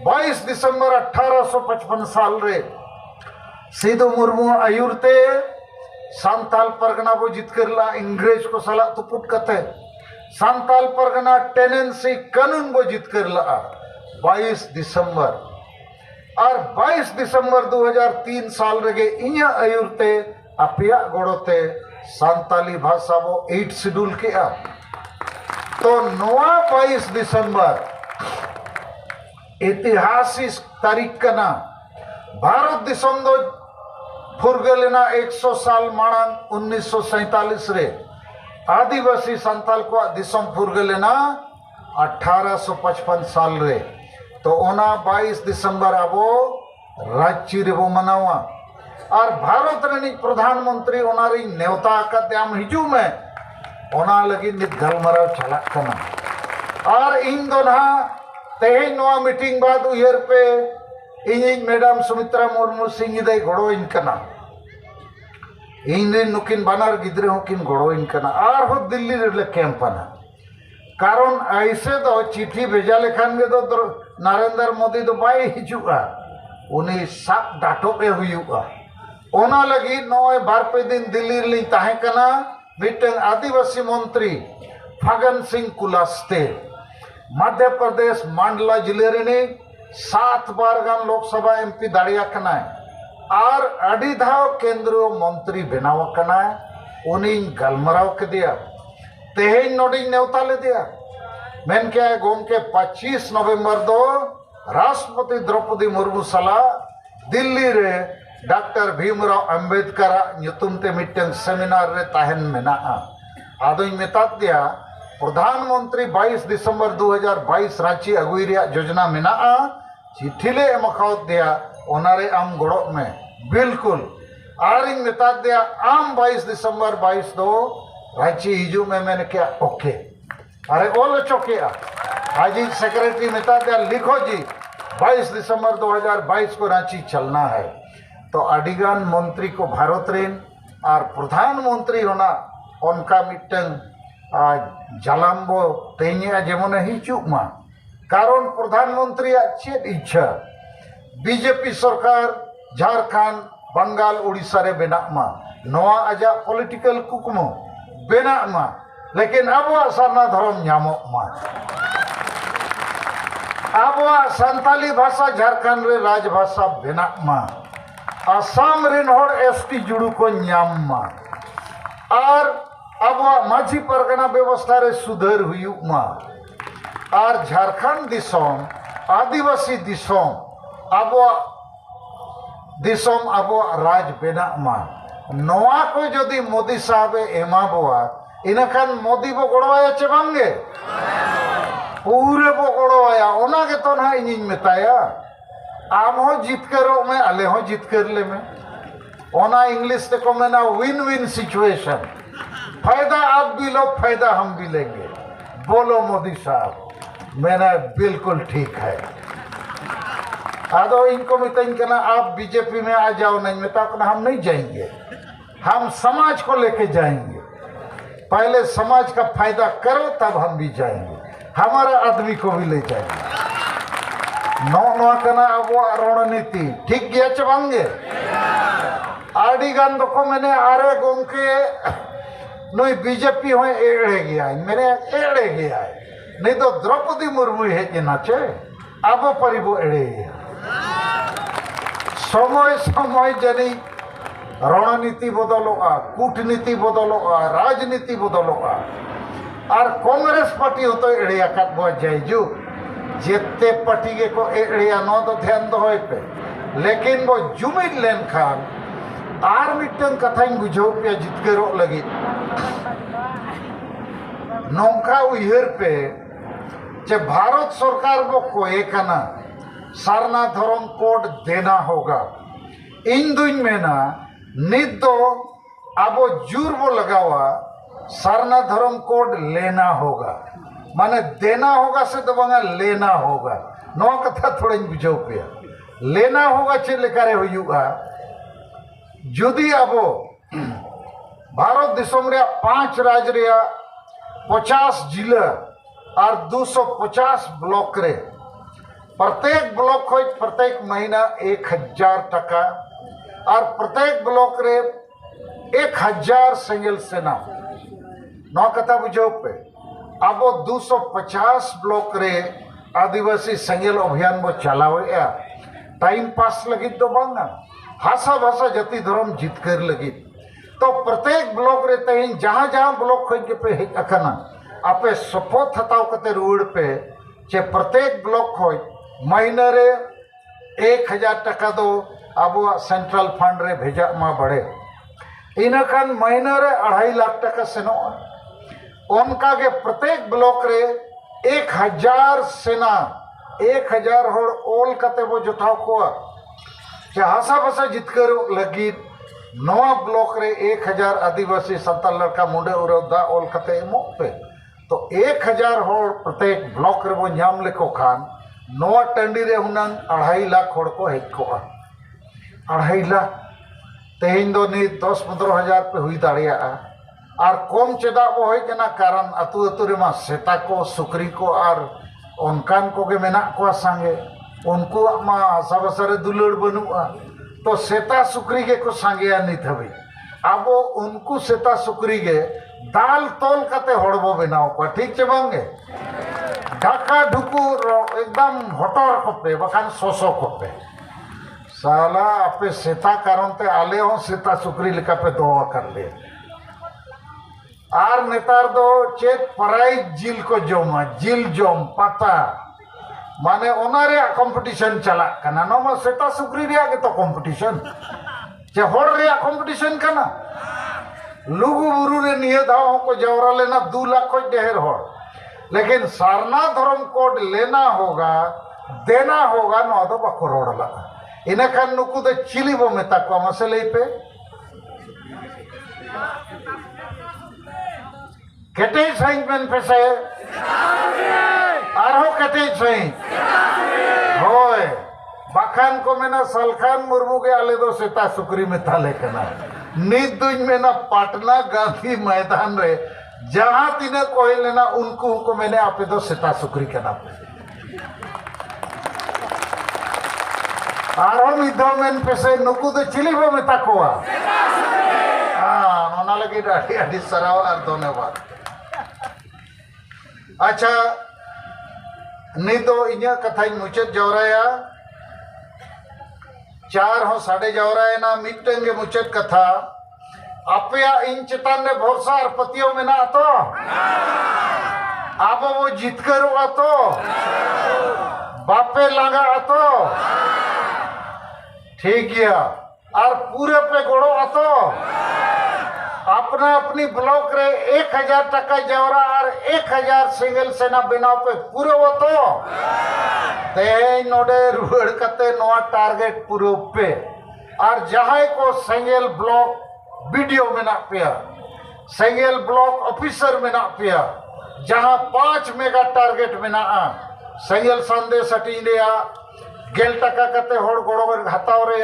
22 दिसंबर 1855 साल रे सिधो मुर्मू आयुरते सांताल परगना वो जीतकर ला इंग्रेज को सला तुपुट कते सांताल परगना टेनेंसी कानून वो जीतकर ला 22 दिसंबर और 22 दिसंबर 2003 साल रे इኛ आयुरते अपिया गोड़ोते सांताली भाषा वो 8 शेड्यूल के तो नवा 22 दिसंबर ऐतिहासिक तारीख का ना भारत दिसम दो फुरगलेना 100 साल मांग 1947 रे आदिवासी संताल को दिसम फुरगलेना 1855 साल रे तो ओना 22 दिसंबर अबो रांची रे वो मनावा और भारत रे प्रधानमंत्री ओनारी नेवता का त्याम हिजू में ओना लगी नित गलमराव चला कना और इन दोना तेहें नवा मीटिंग बाद उयर पे इन मैडम सुमित्रा मुर्मू सिंह दे गड़ो इन कना इन नुकिन बानार गिद्रे होकिन गड़ो इन कना और हो दिल्ली रे कैंपना कारण ऐसे तो चिट्ठी भेजा लेखान गे तो नरेंद्र मोदी तो बाय हिजुआ उन्हें सब डाटो पे हुआ ओना लगी नोए बार पे दिन दिल्ली ली ताहे कना मिटन आदिवासी मंत्री फगन सिंह कुलास्ते मध्य प्रदेश मांडला जिले रे 7 बार गान लोकसभा एमपी दाड़िया कना और अड़ी धाव केंद्रीय मंत्री बनाव कना उन्हीं गलमराव के दिया तेहें नोडिंग नेवता ले दिया मैंने क्या गोम के 25 नवंबर दो राष्ट्रपति द्रौपदी मुर्मू सला दिल्ली रे डॉक्टर भीमराव अंबेडकर नुतुम ते मिटन सेमिनार रे ताहन मेना आदों मेता दिया प्रधानमंत्री 22 दिसंबर 2022 रांची अगुई रे योजना मेना चिट्ठी ले एमखाव दिया ओनारे आम गड़ो में बिल्कुल और इन मेता दिया आम 22 दिसंबर 22 दो रांची हिजू में मैंने क्या ओके अरे ओल चौके आज सेक्रेटरी मेता दिया लिखो जी 22 दिसंबर 2022 को रांची चलना है तो अडिगान मंत्री को भारत रेन और प्रधानमंत्री होना उनका मिटन जलाम्बो तेनिया जेमन हिचुक मा कारण प्रधानमंत्री चेत इच्छा बीजेपी सरकार झारखंड बंगाल उड़ीसा रे बेना मा नवा आजा पॉलिटिकल कुकमो बेना मा लेकिन अब सारना धर्म नामो मा अब संताली भाषा झारखंड रे राजभाषा बेना मा आसाम रेन होड़ एसटी जुड़ू को नाम मा और अब माझी परगना व्यवस्था रे सुधर हुई मा और झारखंड दिसोम आदिवासी दिसोम अब राज बेना मा नवा को जदि मोदी साहब एमा बोआ इनखान मोदी बो गड़वाया चे बांगे पूरे बो गड़वाया ओना के तो ना इन मेताया आम हो जीत करो में अले हो जीत कर ले में ओना इंग्लिश ते को मेना विन विन सिचुएशन फायदा आप भी लो फायदा हम भी लेंगे बोलो मोदी साहब मेरा बिल्कुल ठीक है आदो इनको मितन करना आप बीजेपी में आ जाओ नहीं मिता हम नहीं जाएंगे हम समाज को लेके जाएंगे पहले समाज का फायदा करो तब हम भी जाएंगे हमारा आदमी को भी ले जाएंगे नौ करना अब रणनीति ठीक गया चबांगे आड़ी गान को मैंने आरे गोम के नई बीजेपी हो एड़े गया मेरे एड़े गया है नहीं तो द्रौपदी मुर्मू है नाचे अब परिबो एड़े गया समय समय जनी रणनीति बदलोगा, कूटनीति बदलोगा, राजनीति बदलोगा और कांग्रेस पार्टी हो तो एड़े आकात बो जायजू जेते पार्टी के को एड़िया नो तो ध्यान दोहय पे लेकिन वो जुमिद लेन खान आर मिटन कथाइन बुझाव पे जितकरो लगी नौका उहर पे जे भारत सरकार बो कोए कना सारना धर्म कोड देना होगा इन दुन में ना नित दो आबो जुर बो लगावा सारना धर्म कोड लेना होगा माने देना होगा से तो बंगा लेना होगा नौ कथा थोड़ा बुझाव पे लेना होगा चे लेकारे हुआ जुदी आबो भारत दिसम रे 5 राज्य रे 50 जिला और 250 ब्लॉक रे प्रत्येक ब्लॉक हो प्रत्येक महीना 1000 टका और प्रत्येक ब्लॉक रे 1000 सेंगल सेना नौ कथा बुझो पे अब 250 ब्लॉक रे आदिवासी सेंगल अभियान बो चलावे टाइम पास लगी तो बांगा हासा भाषा जाति धर्म जितकर लगी तो प्रत्येक ब्लॉक रे तेहिन जहाँ जहाँ ब्लॉक खोज के पे हेज अखना आपे शपथ हताव कते रुड़ पे चे प्रत्येक ब्लॉक खोज महीने रे 1000 टका दो अब सेंट्रल फंड रे भेजा मा बढ़े इन खान महीने रे 2.5 लाख टका सेनो उनका के प्रत्येक ब्लॉक रे 1000 सेना 1000 होड़ ओल कते वो जुटाव को हासा भाषा जितकर लगी नवा ब्लॉक रे 1000 आदिवासी संताल लड़का मुंडे उरदा ओल कते एमो पे तो 1000 होड़ प्रत्येक ब्लॉक रे वो नाम लेको खान नवा टंडी रे हुनंग 2.5 लाख होड़ को हेज को 2.5 लाख तेहिन दो नी 10-15 हजार पे हुई दाड़िया और कम चेदा वो होय केना कारण अतु अतु रे मा सेता को सुकरी को और उनकान को के मेना को संगे उनको मा सबसरे दुलड़ बनुआ तो सेता सुकरी के को संगे नित हबे अब उनको सेता सुकरी के दाल तोल कते हड़बो बनाओ को ठीक चे बांगे ढाका ढुकू एकदम हटर कोपे बखान सोसो कोपे साला आपे सेता कारण ते आले हो सेता सुकरी लेका पे दोवा कर ले आर नेतार दो चेत पराई जिल को जोमा जिल जोम पता माने ओनारे कंपटीशन चला कना नो सेता सुकरी रे आगे तो कंपटीशन जे होड़ रे कंपटीशन कना लुगु बुरु रे निये दाव को जवरा लेना 2 लाख को ढेर होड़ लेकिन सारना धर्म कोड लेना होगा देना होगा नो दो बकरोड़ ला इना खान नुकु दो चिली बो मेता को मसले पे केटे साइन पेन पेसे आरो केटे साइन होय बाखान को मेना सलखान मुर्मू के आले दो सेता सुकरी में थाले कना नित दुज में ना पाटना गांधी मैदान रे जहां तिने कोई लेना उनको को मैंने आपे दो सेता सुकरी कना आरो मिदो मेन पेसे नुकु दो चिली बो मेता कोआ हां ओना लगी डाडी आडी सराव और धन्यवाद अच्छा नी तो इन्या कथा मुचाद जवराया 4 हो साढ़े जवराया ना मिटंगे मुचाद कथा आपया इन चितान ने भरोसा और पतियों में ना तो आप वो जीत करो तो बापे लगा तो ठीक है और पूरे पे गोड़ो तो अपना अपनी ब्लॉक रे 1000 टका जवरा और 1000 सिंगल सेना बनाव पे पूरे वो तो ते नोडे रुड़ कते नोआ टारगेट पूरे पे और जहां को सिंगल ब्लॉक वीडियो में ना पिया सिंगल ब्लॉक ऑफिसर में ना पिया जहां 5 मेगा टारगेट में ना सिंगल संदेश अटिंडिया 1 टका कते होड़ गोड़ो हताव रे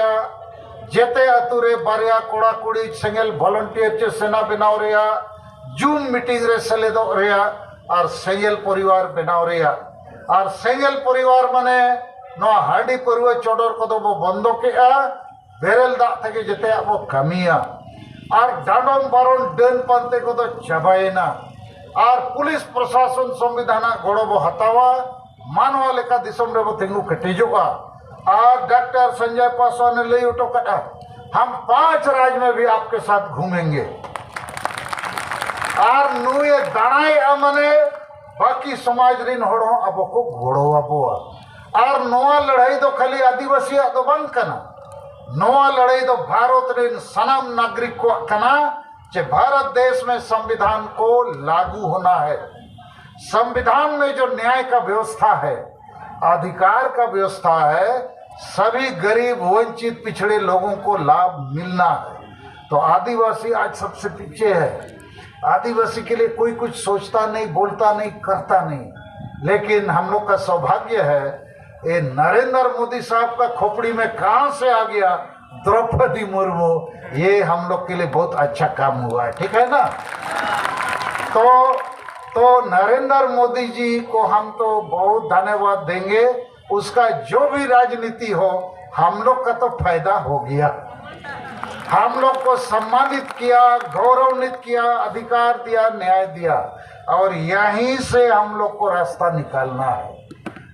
जेते अतु रे बारिया कोड़ा कुड़ी सेंगल वॉलंटियर चे सेना बनाव रे जूम मीटिंग रे सेलेदो रे और सेंगल परिवार बनाव रे और सेंगल परिवार माने नो हाडी परवा चोडर को दो बंद के बेरल दा थे जेते अब कमिया और डाडोम बारोन डन पानते को तो चबाएना और पुलिस प्रशासन संविधान गोड़ो बो हतावा मानवा लेका दिसम रे बो तेंगु कटेजुआ और डॉक्टर संजय पासवान ने लई उठो कटा हम 5 राज्य में भी आपके साथ घूमेंगे और नुए दाड़ाए मने बाकी समाज रिन हड़ अब को घोड़ो अबोआ और नोआ लड़ाई तो खाली आदिवासी तो बंद कना नोआ लड़ाई तो भारत रिन सनम नागरिक को कना जे भारत देश में संविधान को लागू होना है। संविधान में जो न्याय का व्यवस्था है, अधिकार का व्यवस्था है, सभी गरीब वंचित पिछड़े लोगों को लाभ मिलना है। तो आदिवासी आज सबसे पीछे है। आदिवासी के लिए कोई कुछ सोचता नहीं, बोलता नहीं, करता नहीं। लेकिन हम लोग का सौभाग्य है ये नरेंद्र मोदी साहब का खोपड़ी में कहां से आ गया द्रौपदी मुर्मू, ये हम लोग के लिए बहुत अच्छा काम हुआ है। ठीक है ना। तो नरेंद्र मोदी जी को हम तो बहुत धन्यवाद देंगे। उसका जो भी राजनीति हो हम लोग का तो फायदा हो गया। हम लोग को सम्मानित किया, गौरवान्वित किया, अधिकार दिया, न्याय दिया और यहीं से हम लोग को रास्ता निकालना है।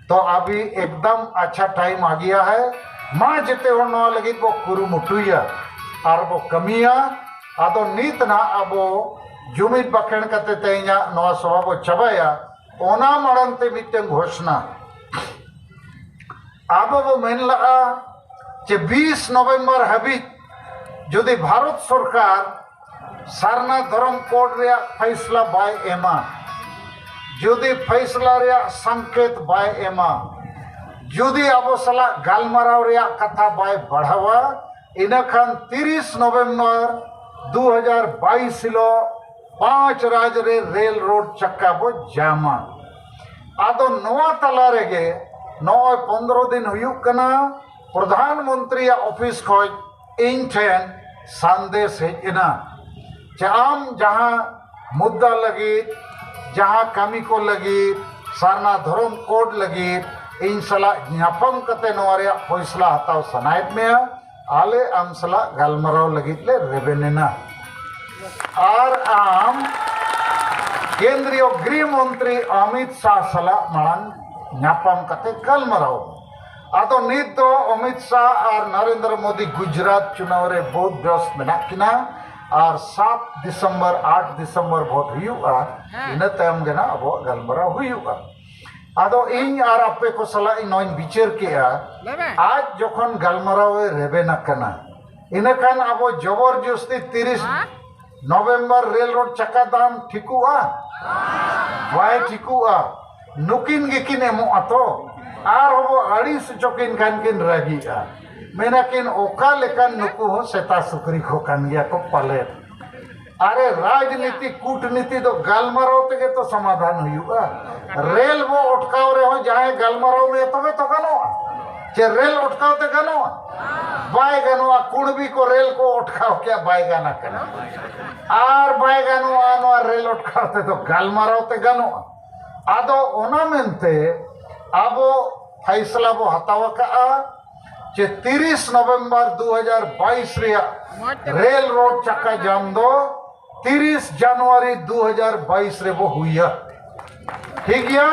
तो अभी एकदम अच्छा टाइम आ गया है। माँ जिते होने लगी वो कुरुमुटुया और वो कमिया आदो नीत ना अब जुमिद बखेण कते तेइया नवा सभा वो चबाया ओना मड़ंते मिट्टन घोषणा अब वो मेन लगा जे 20 नवंबर हाबिज जुदी भारत सरकार सारना धर्म कोड रे फैसला बाय एमा जुदी फैसला रे संकेत बाय एमा जुदी अब सला गालमाराव रे कथा बाय बढ़ावा इनखान 30 नवंबर 2022 लो 5 राज्य रे रेल रोड चक्का बो जामा आदो नवा तला रेगे 15 दिन हुयुक कना प्रधानमंत्री ऑफिस को इन ठेन संदेश हेजना आम जहाँ मुद्दा लगी जहाँ कमी को लगी सारना धर्म कोड लगी इन सला न्यापम कते नोरिया फैसला हताव सनायत में आले आम सला गालमराव लगी ले रेबेनेना और आम केंद्रीय गृह मंत्री अमित शाह सला मांग न्यापम कते गालमराव आदो नित दो अमित शाह और नरेंद्र मोदी गुजरात चुनाव रे बहुत व्यस्त मेना किना और 7 दिसंबर 8 दिसंबर बहुत हुआ इन तयम गना अब गलमरा हुआ आदो इन और आपे को सला इन विचार किया आज जखन गलमरा रेबे न कना इनखान अब जबरदस्ती 30 नवंबर रेल रोड चक्का दाम ठिकुआ वाय ठिकुआ नुकिन गिकिन एमो आतो और वो अड़ीस चौकिन खान किन रगिया मेना किन ओका लेकन नुकु हो सेता सुकरी को कान गया को पाले अरे राजनीति कूटनीति तो गालमराव तेगे तो समाधान हुआ रेल वो अटकाव रे हो जाए गालमराव में तबे तो गनोआ जे रेल अटकाव ते गनोआ बाय गनोआ कुणबी को रेल को अटकाव क्या बाय गाना कना और बाय गनोआ नो रेल अटकाव ते तो गालमराव ते गनोआ आदो ओना मेनते अब फैसला वो हतावा का जे 30 नवंबर 2022 रे रेल रोड चक्का जाम दो 30 जनवरी 2022 रे वो हुआ ठीक है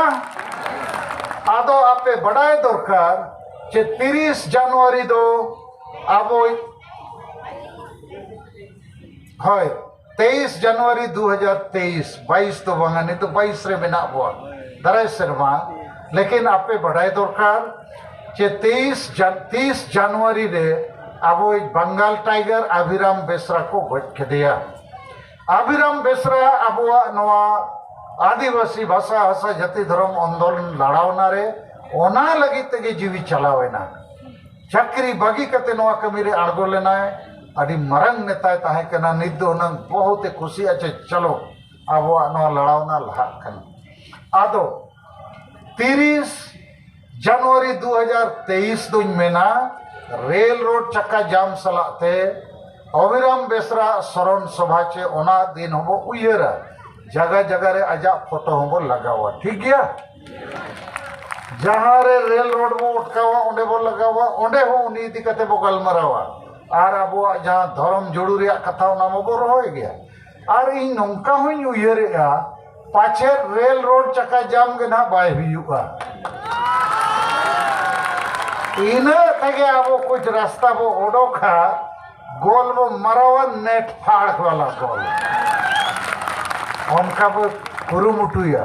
आदो आपे बढ़ाए दरकार जे 30 जनवरी दो अब है 23 जनवरी 2023 22 तो बंगानी तो 22 रे बना हुआ दराय शर्मा लेकिन आपे बढ़ाए दरकार जे 30 जनवरी रे अब बंगाल टाइगर अभिराम बेसरा को गज खेदिया अभिराम बेसरा अब नवा आदिवासी भाषा भाषा जाति धर्म आंदोलन लड़ावना रे ओना लगी तेगे जीवी चलावेना चाकरी बागी कते नवा कमी रे आड़गो लेना है अड़ी मरंग नेता ताहे कना निदो नंग बहुत खुशी अच्छे चलो अब नवा लड़ावना लहाक कन आदो 30 जनवरी 2023 दुन मेना रेल रोड चक्का जाम सलाते अविराम बेसरा शरण सभा चे ओना दिन होबो उयरा जगह जगह रे आजा फोटो होबो लगावा ठीक गया जहां रे रेल रोड बो उठकावा ओंडे बो लगावा ओंडे हो उनी इदी कते बो गलमरावा और अब जहां धर्म जोड़ू रे कथा ओना मबो रहोय गया और इन नोंका हुई उयरेआ पाछे रेल रोड चक्का जाम के ना बाय हुआ इन तगे अब कुछ रास्ता वो ओडोखा गोल वो मरावा नेट फाड़ वाला गोल उनका वो कुरुमुटुया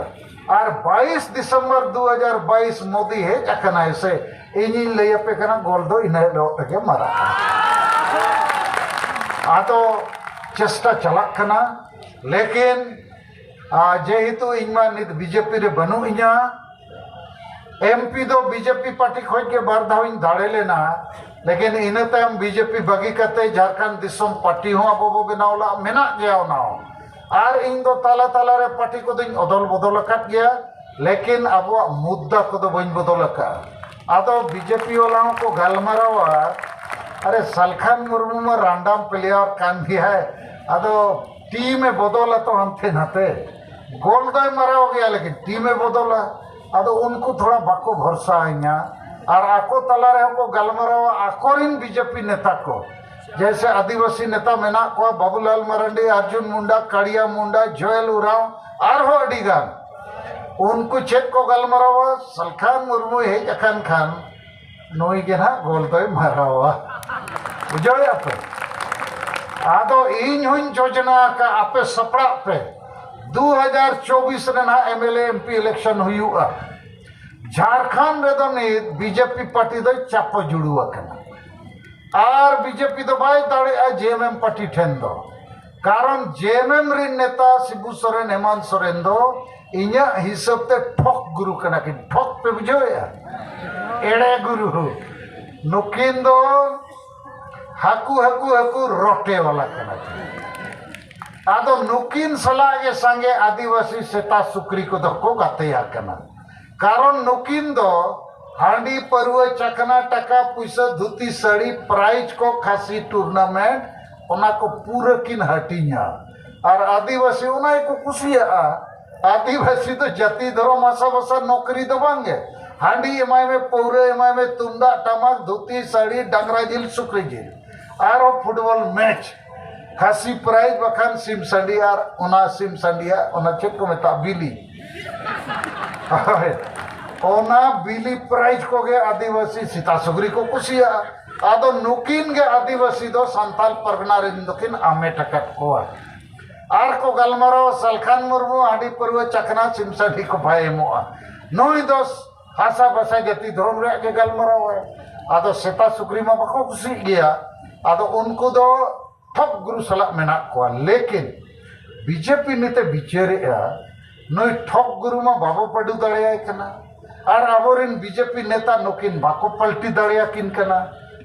और 22 दिसंबर 2022 मोदी है अकना ऐसे इन्हीं ले पे करना गोल दो इन्हें लोग के मरा आतो चेष्टा चलक करना लेकिन जेहितु इनमा नित बीजेपी रे बनू इन्या एमपी दो बीजेपी पार्टी खोज के बार धाविन दाड़े लेना लेकिन इन्हें तो हम बीजेपी बगी करते झारखंड दिसोम पार्टी हो अब वो बनावला मेना गया ना और इन दो ताला ताला रे पार्टी को दिन अदल बदल कर गया लेकिन अब मुद्दा को तो बन बदल कर आतो बीजेपी वालों को गलमरावा अरे सलखान मुर्मू में रैंडम प्लेयर कान भी है अदो टीम में बदला तो हम थे नते गोल दो मरा हो गया लेकिन टीम में बदला अदो उनको थोड़ा बाको भरोसा आइया और आको तला रहे को गलमरावा आकोरिन बीजेपी नेता को जैसे आदिवासी नेता मेना को बाबूलाल मरांडी अर्जुन मुंडा कड़िया मुंडा जोएल उराव और हो अडिगान उनको चेक को गलमरावा सलखान मुर्मू है जखन खान नोई के ना गोल तो मरावा बुझे आप आदो इन हुई योजना का आपे सपड़ा पे 2024 रे ना एमएलए एमपी इलेक्शन हुआ झारखंड रे दो बीजेपी पार्टी दो चाप जुड़ुआ करना और बीजेपी दो बाय दाड़े जेएमएम पार्टी ठेन दो कारण जेएमएम रे नेता शिबू सोरेन हेमंत सोरेन दो इन्या हिसाब ते ठोक गुरु करना कि ठोक पे बुझो या एड़े गुरु नुकिन दो हाकू हाकू हाकू रोटे वाला करना आदो नुकिन सलाह के संगे आदिवासी सेता सुक्री को दको गाते या करना कारण नुकिन दो हांडी परुए चकना टका पैसा धुती साड़ी प्राइज को खासी टूर्नामेंट उना को पूरा किन हटिया और आदिवासी उना को कुसिया आदिवासी तो जाति धर्म आशा बसा नौकरी दो बांगे हांडी एमाय में पौरे एमाय में तुमदा टमाक धुती साड़ी डंगरा जिल सुक्री जिल और फुटबॉल मैच खासी प्राइज बखान सिम संडिया उना सिम संडिया उना चेक को मेता बिली ओना बिली प्राइज को गे आदिवासी सीता सुग्री को कुसिया आदो नुकिन गे आदिवासी दो संताल परगना रिन दोकिन आमे टकट को आर को गलमरो सलखान मुर्मू हाडी परवे चकना सिमसडी को भाई मोआ नोई दोस हासा बसा जति धर्म रे के गलमरो है आदो सीता सुग्री मा बको कुसी गया आदो उनको दो ठप गुरु सला मेना को लेकिन बीजेपी नेते बिचारे नई ठप गुरु मा बाबू पडू दड़िया कना और अबोरिन बीजेपी नेता नुकिन बाको पलटी दड़िया किन कना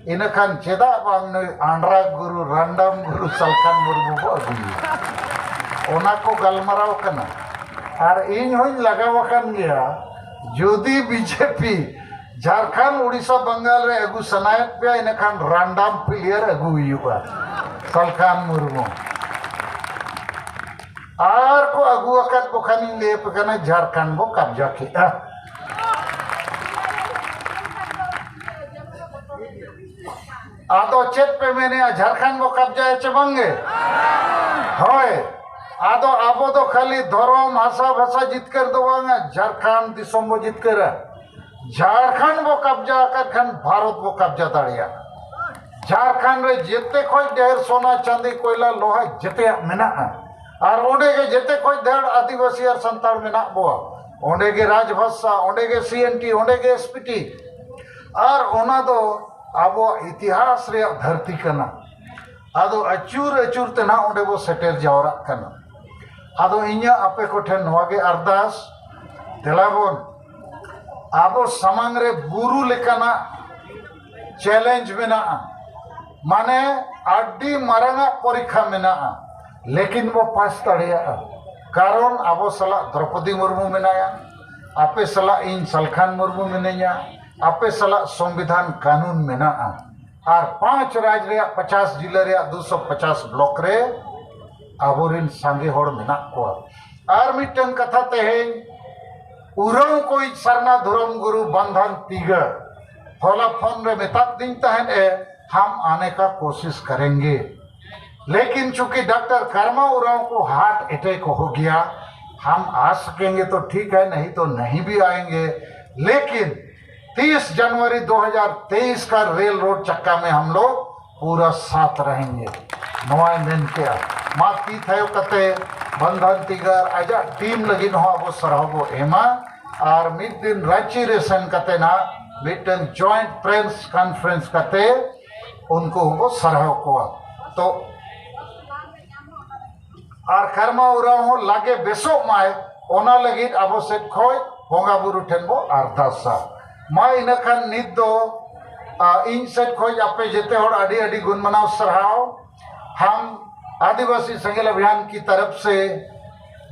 इन खान चेदा बांग नई आंड्रा गुरु रैंडम गुरु सलखान मुर्मू को अगुई ओना को गलमराव कना और इन होई लगाव कन गया जोदी बीजेपी झारखंड उड़ीसा बंगाल रे अगु सनायत पे इन खान रैंडम प्लेयर अगु हुआ सलखान मुर्मू और को अगु अकत बखानी ले पकना झारखंड बो कब्जा किया आदो चेत पे मैंने झारखंड बो कब्जा चबंगे होय आदो आबो तो खाली धर्म भाषा भाषा जितकर दोवांगा झारखंड दिसोम बो जितकर झारखंड बो कब्जा कर खान भारत बो कब्जा दाड़िया झारखंड रे जेते खोज ढेर सोना चांदी कोयला लोहा जेते मेना और ओंडे के जेते खोज ढेर आदिवासी और संताल मेना बो ओंडे के राजभाषा ओंडे के सीएनटी ओंडे के एसपीटी और ओना दो आबो इतिहास रे धरती कना आदो अचूर अचूर ते ना ओंडे बो सेटेल जावरा कना आदो इन्या आपे को ठेन नोगे अरदास तेलाबोन आबो समांग रे बुरु लेकाना चैलेंज मेना माने आडी मारांगा परीक्षा मेना लेकिन वो पास तड़िया कारण आबो सला द्रौपदी मुर्मू मेनाया आपे सला इन सलखान मुर्मू मेनेया आपे सला संविधान कानून मेना और 5 राज्य रे 50 जिला रे 250 ब्लॉक रे आबोरिन सांगे होड़ मेना को और मिटन कथा तेहें उरंग कोई सरना धर्म गुरु बंधन तीगर होला फोन रे मेताक दिन तहन हम आने का कोशिश करेंगे लेकिन चूंकि डॉक्टर कर्मा उरांव को हार्ट अटैक हो गया हम आ सकेंगे तो ठीक है नहीं तो नहीं भी आएंगे लेकिन 30 जनवरी 2023 का रेल रोड चक्का में हम लोग पूरा साथ रहेंगे नवाय मेन के मा ती थायो कते बंधन तिगार आजा टीम लगी हो अब सरहबो एमा और मिड दिन रांची रे सेन कते ना मिडन जॉइंट प्रेस कॉन्फ्रेंस कते उनको वो सरह को तो और कर्मा उरा हो लागे बेसो माय ओना लगी अब से खोय बोंगा बुरु ठेन बो अरदासा मा इनखान नित दो इन सेट खोज आपे जेते और अड़ी अड़ी गुण मनाव सरहाव हम आदिवासी संगठन अभियान की तरफ से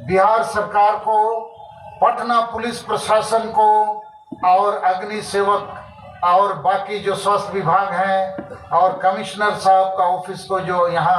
बिहार सरकार को पटना पुलिस प्रशासन को और अग्नि सेवक और बाकी जो स्वास्थ्य विभाग हैं और कमिश्नर साहब का ऑफिस को जो यहाँ